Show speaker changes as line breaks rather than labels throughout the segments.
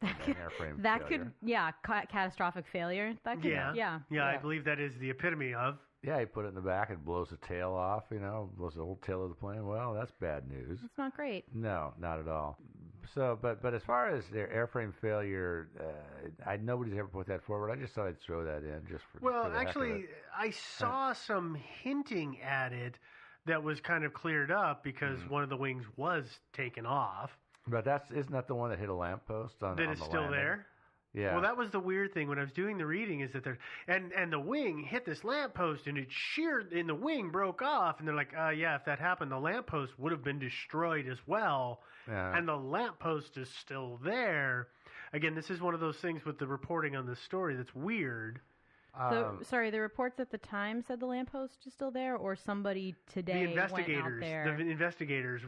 an airframe
that
failure.
could, catastrophic failure. That could,
Yeah, I believe that is the epitome of.
Yeah, he put it in the back and blows the tail off, blows the whole tail of the plane. Well, that's bad news.
It's not great.
No, not at all. So, but as far as their airframe failure, nobody's ever put that forward. I just thought I'd throw that in just for
Well,
for the heck of
actually,
it.
I saw some hinting at it that was kind of cleared up because one of the wings was taken off.
But isn't that the one that hit a lamppost on
That
on
is
the
still
landing?
there?
Yeah.
Well, that was the weird thing when I was doing the reading is that and the wing hit this lamppost and it sheared and the wing broke off and they're like, if that happened, the lamppost would have been destroyed as well.
Yeah.
And the lamppost is still there. Again, this is one of those things with the reporting on this story that's weird.
The reports at the time said the lamppost is still there, or somebody today
The investigators,
went out there.
the investigators,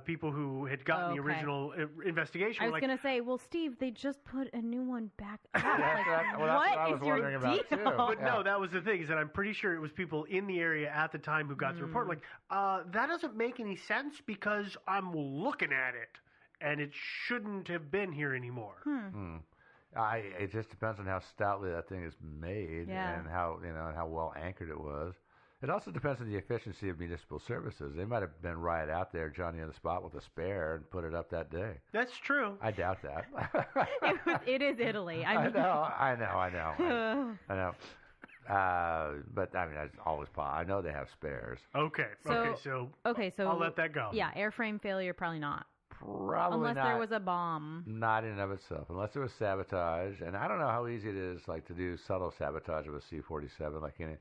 people who had gotten the
Okay.
original investigation.
I
were
was
like,
going to say, well, Steve, they just put a new one back up.
that's what I was
what is your
wondering about,
deal?
too.
But no, that was the thing, is that I'm pretty sure it was people in the area at the time who got the report. Like, that doesn't make any sense because I'm looking at it, and it shouldn't have been here anymore.
It just depends on how stoutly that thing is made
Yeah.
and how well anchored it was. It also depends on the efficiency of municipal services. They might have been right out there, Johnny on the spot with a spare, and put it up that day.
That's true.
I doubt that.
It is Italy. I
I
mean,
know. But I mean, that's always possible. I know they have spares.
Okay, so I'll let that go.
Yeah, airframe failure, probably not.
Probably
Unless
not.
there was a bomb.
Not in and of itself, unless there was sabotage. And I don't know how easy it is, like, to do subtle sabotage of a C-47. Like, can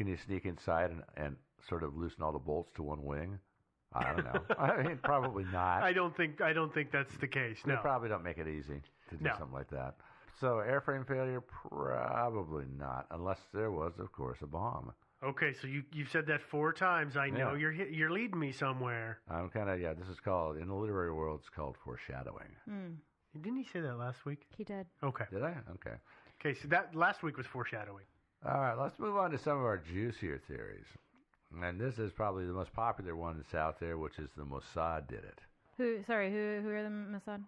you sneak inside and sort of loosen all the bolts to one wing? I don't know. I mean, probably not.
I don't think that's the case.
They
No.
probably don't make it easy to do
No.
something like that. So airframe failure, probably not, unless there was, of course, a bomb.
Okay, so you've said that 4 times. I know
Yeah.
you're leading me somewhere.
I'm kind of, this is called, in the literary world, it's called foreshadowing.
Didn't he say that last week?
He did.
Okay.
Did I? Okay.
Okay, so that last week was foreshadowing.
All right, let's move on to some of our juicier theories. And this is probably the most popular one that's out there, which is the Mossad did it.
Who are the Mossad?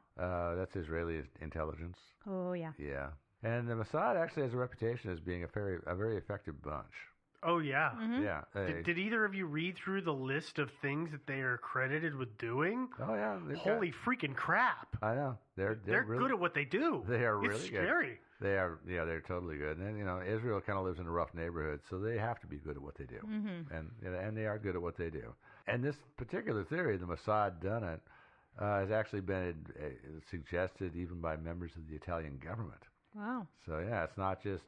That's Israeli intelligence.
Oh, yeah.
Yeah. And the Mossad actually has a reputation as being a very effective bunch.
Oh yeah.
Yeah.
Did either of you read through the list of things that they are credited with doing?
Oh yeah.
Holy freaking crap!
I know. They're really
good at what they do.
They are really
It's
good.
scary.
They are. Yeah, they're totally good. And Israel kind of lives in a rough neighborhood, so they have to be good at what they do. And they are good at what they do. And this particular theory, the Mossad done it, has actually been suggested even by members of the Italian government.
Wow.
So yeah, it's not just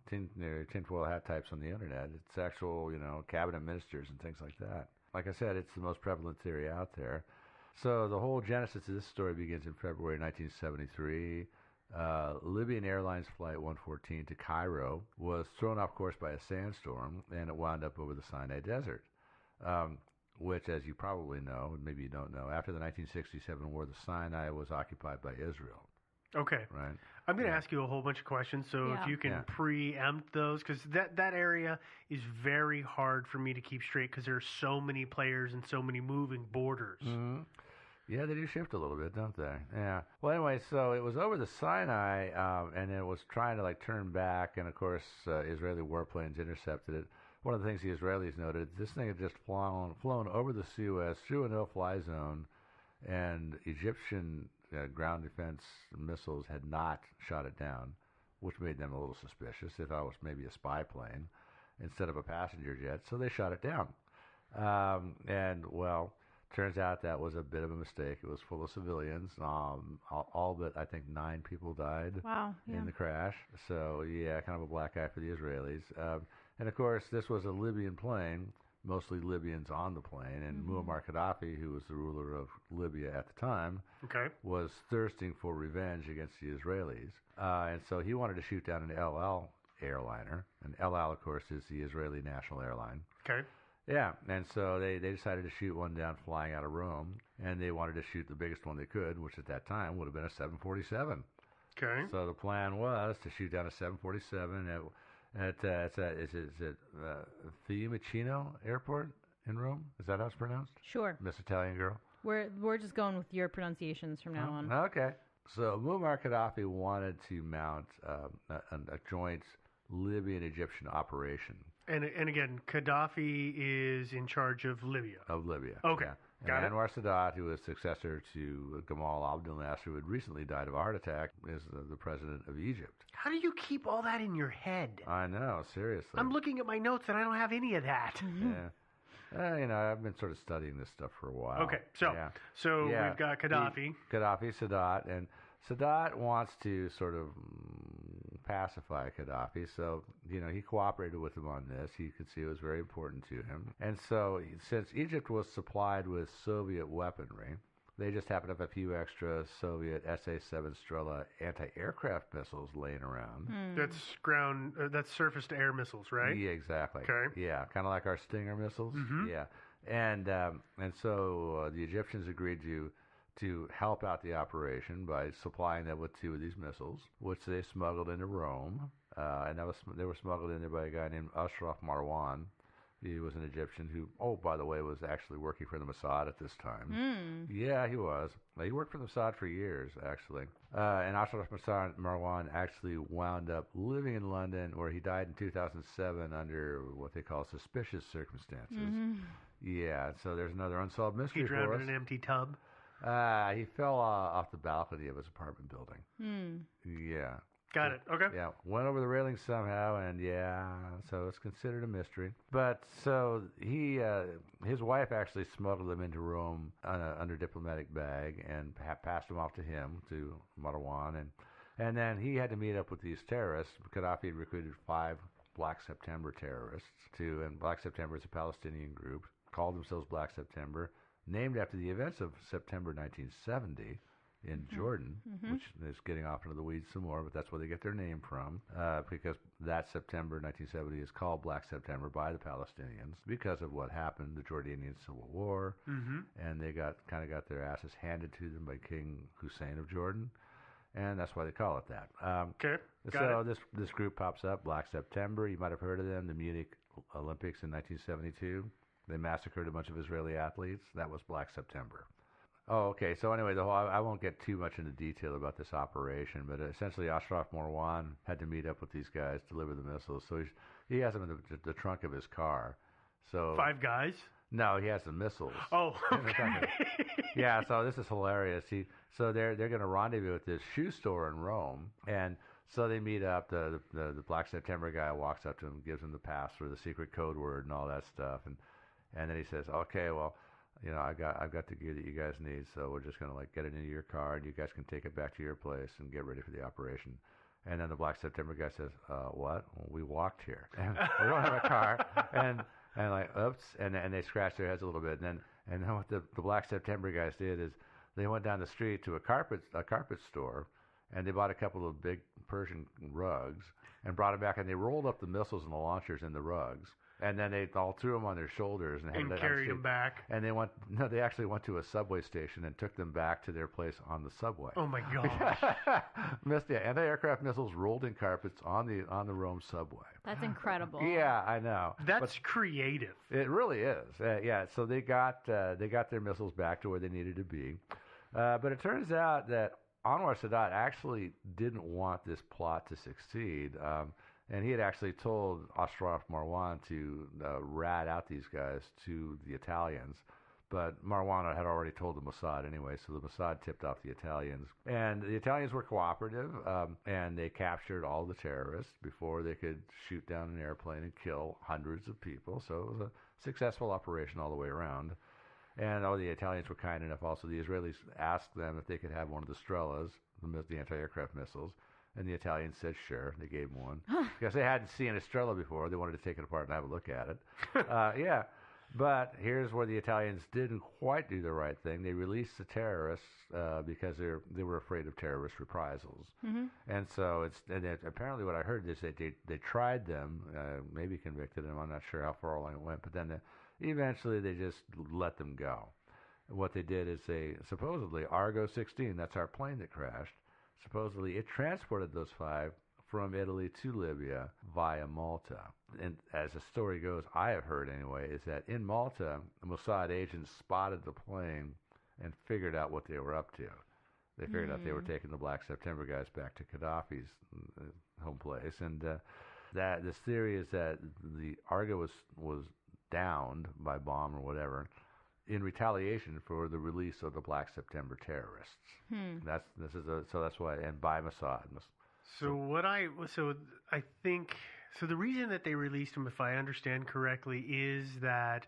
tinfoil hat types on the internet. It's actual, cabinet ministers and things like that. Like I said, it's the most prevalent theory out there. So the whole genesis of this story begins in February 1973. Libyan Airlines Flight 114 to Cairo was thrown off course by a sandstorm, and it wound up over the Sinai Desert, which, as you probably know, and maybe you don't know, after the 1967 war, the Sinai was occupied by Israel.
Okay.
Right.
I'm going to ask you a whole bunch of questions, so if you can preempt those, because that area is very hard for me to keep straight because there are so many players and so many moving borders.
Mm-hmm. Yeah, they do shift a little bit, don't they? Yeah. Well, anyway, so it was over the Sinai, and it was trying to turn back, and of course, Israeli warplanes intercepted it. One of the things the Israelis noted, this thing had just flown over the Suez through a no-fly zone, and Egyptian ground defense missiles had not shot it down, which made them a little suspicious. They thought it was maybe a spy plane instead of a passenger jet, so they shot it down. Turns out that was a bit of a mistake. It was full of civilians. All but, I think, 9 people died in the crash. So, yeah, kind of a black eye for the Israelis. And, of course, this was a Libyan plane, mostly Libyans on the plane, and Muammar Gaddafi, who was the ruler of Libya at the time, was thirsting for revenge against the Israelis. And so he wanted to shoot down an El Al airliner. And El Al, of course, is the Israeli national airline.
Okay.
Yeah, and so they decided to shoot one down flying out of Rome, and they wanted to shoot the biggest one they could, which at that time would have been a 747.
Okay.
So the plan was to shoot down a 747 at Fiumicino Airport in Rome. Is that how it's pronounced?
Sure.
Miss Italian girl?
We're just going with your pronunciations from now on.
Okay. So Muammar Gaddafi wanted to mount a joint Libyan-Egyptian operation.
And again, Gaddafi is in charge of Libya.
Of Libya.
Okay.
Yeah.
Got
and
it.
Anwar Sadat, who was successor to Gamal Abdel Nasser, who had recently died of a heart attack, is the president of Egypt.
How do you keep all that in your head?
I know, seriously.
I'm looking at my notes and I don't have any of that.
Yeah. I've been sort of studying this stuff for a while.
Okay, so
Yeah.
we've got Gaddafi.
Gaddafi, Sadat, and Sadat wants to sort of pacify Gaddafi, so he cooperated with him on this. He could see it was very important to him, and so since Egypt was supplied with Soviet weaponry, they just happened to have a few extra Soviet SA-7 Strela anti-aircraft missiles laying around.
That's surface-to-air missiles, right?
Yeah, exactly.
Okay.
Yeah, kind of like our Stinger missiles.
Mhm.
Yeah, and so the Egyptians agreed to help out the operation by supplying them with 2 of these missiles, which they smuggled into Rome, and they were smuggled in there by a guy named Ashraf Marwan. He was an Egyptian who, by the way, was actually working for the Mossad at this time. Yeah, he was. He worked for the Mossad for years, actually. And Ashraf Marwan actually wound up living in London, where he died in 2007 under what they call suspicious circumstances. Yeah, so there's another unsolved mystery for us.
He drowned in an empty tub.
He fell off the balcony of his apartment building. Yeah.
Got it. Okay.
Yeah, went over the railing somehow, and so it's considered a mystery. But so his wife actually smuggled him into Rome under diplomatic bag and passed him off to Marwan, and then he had to meet up with these terrorists. Gaddafi had recruited 5 Black September terrorists and Black September is a Palestinian group, called themselves Black September, named after the events of September 1970. In Jordan, which is getting off into the weeds some more, but that's where they get their name from, because that September 1970 is called Black September by the Palestinians because of what happened, the Jordanian Civil War, and they got their asses handed to them by King Hussein of Jordan, and that's why they call it that.
Okay.
So this group pops up, Black September. You might have heard of them, the Munich Olympics in 1972. They massacred a bunch of Israeli athletes. That was Black September. Oh, okay. So anyway, I won't get too much into detail about this operation, but essentially Ashraf Marwan had to meet up with these guys, deliver the missiles. So he has them in the trunk of his car. So
5 guys?
No, he has the missiles.
Oh, okay.
Yeah. So this is hilarious. So they're going to rendezvous at this shoe store in Rome, and so they meet up. The Black September guy walks up to him, gives him the password, the secret code word, and all that stuff, and then he says, "Okay, well, I've got the gear that you guys need, so we're just gonna get it into your car, and you guys can take it back to your place and get ready for the operation." And then the Black September guy says, "What? Well, we walked here, and we don't have a car." And oops, and they scratch their heads a little bit, and then what the Black September guys did is they went down the street to a carpet store, and they bought a couple of big Persian rugs and brought them back, and they rolled up the missiles and the launchers in the rugs. And then they all threw them on their shoulders and
carried them back.
And they actually went to a subway station and took them back to their place on the subway.
Oh my gosh!
Anti-aircraft missiles rolled in carpets on the Rome subway.
That's incredible.
Yeah, I know.
That's creative.
It really is. Yeah. So they got their missiles back to where they needed to be, but it turns out that Anwar Sadat actually didn't want this plot to succeed. And he had actually told Ashraf Marwan to rat out these guys to the Italians. But Marwan had already told the Mossad anyway, so the Mossad tipped off the Italians. And the Italians were cooperative, and they captured all the terrorists before they could shoot down an airplane and kill hundreds of people. So it was a successful operation all the way around. And the Italians were kind enough also. The Israelis asked them if they could have one of the Strelas, the anti-aircraft missiles. And the Italians said sure. They gave him one. Because they hadn't seen a Strela before. They wanted to take it apart and have a look at it. Yeah. But here's where the Italians didn't quite do the right thing. They released the terrorists because they were afraid of terrorist reprisals. And so apparently what I heard is that they tried them, maybe convicted them. I'm not sure how far along it went. But then eventually they just let them go. What they did is supposedly Argo 16, that's our plane that crashed, supposedly it transported those 5 from Italy to Libya via Malta. And as the story goes, I have heard anyway, is that in Malta, the Mossad agents spotted the plane and figured out what they were up to. They figured out they were taking the Black September guys back to Gaddafi's home place, and that this theory is that the Argo was downed by bomb or whatever in retaliation for the release of the Black September terrorists. That's why, and by Mossad.
So I think the reason that they released him, if I understand correctly, is that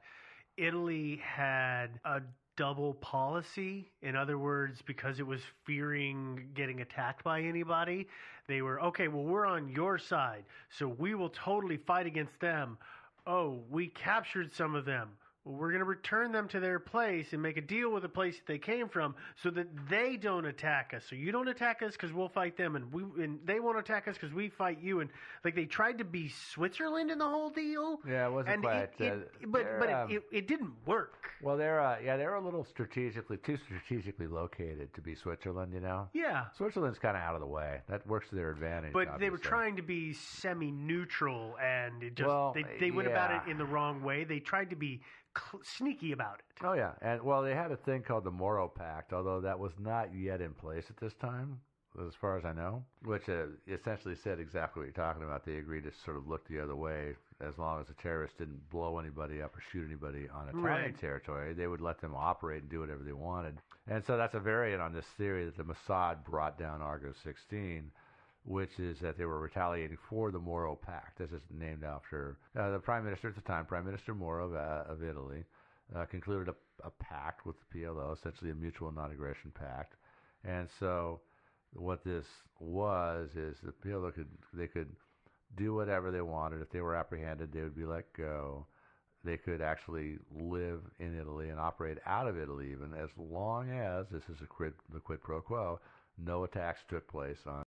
Italy had a double policy. In other words, because it was fearing getting attacked by anybody, they were, okay, well, we're on your side, so we will totally fight against them. Oh, we captured some of them. Well, we're going to return them to their place and make a deal with the place that they came from so that they don't attack us. So you don't attack us because we'll fight them, and they won't attack us because we fight you. And like they tried to be Switzerland in the whole deal.
Yeah, it wasn't quite.
It didn't work.
Well, they're a little too strategically located to be Switzerland. You know.
Yeah.
Switzerland's kind of out of the way. That works to their advantage.
But
obviously.
they were trying to be semi-neutral, and it just they went about it in the wrong way. They tried to be sneaky about it.
Oh yeah, and they had a thing called the Moro Pact, although that was not yet in place at this time, as far as I know, which essentially said exactly what you're talking about. They agreed to sort of look the other way as long as the terrorists didn't blow anybody up or shoot anybody on Italian territory. They would let them operate and do whatever they wanted. And so that's a variant on this theory that the Mossad brought down Argo 16, which is that they were retaliating for the Moro Pact. This is named after the prime minister at the time, Prime Minister Moro of Italy, concluded a pact with the PLO, essentially a mutual non-aggression pact. And so what this is the PLO could do whatever they wanted. If they were apprehended, they would be let go. They could actually live in Italy and operate out of Italy even, as long as, this is the quid pro quo, no attacks took place on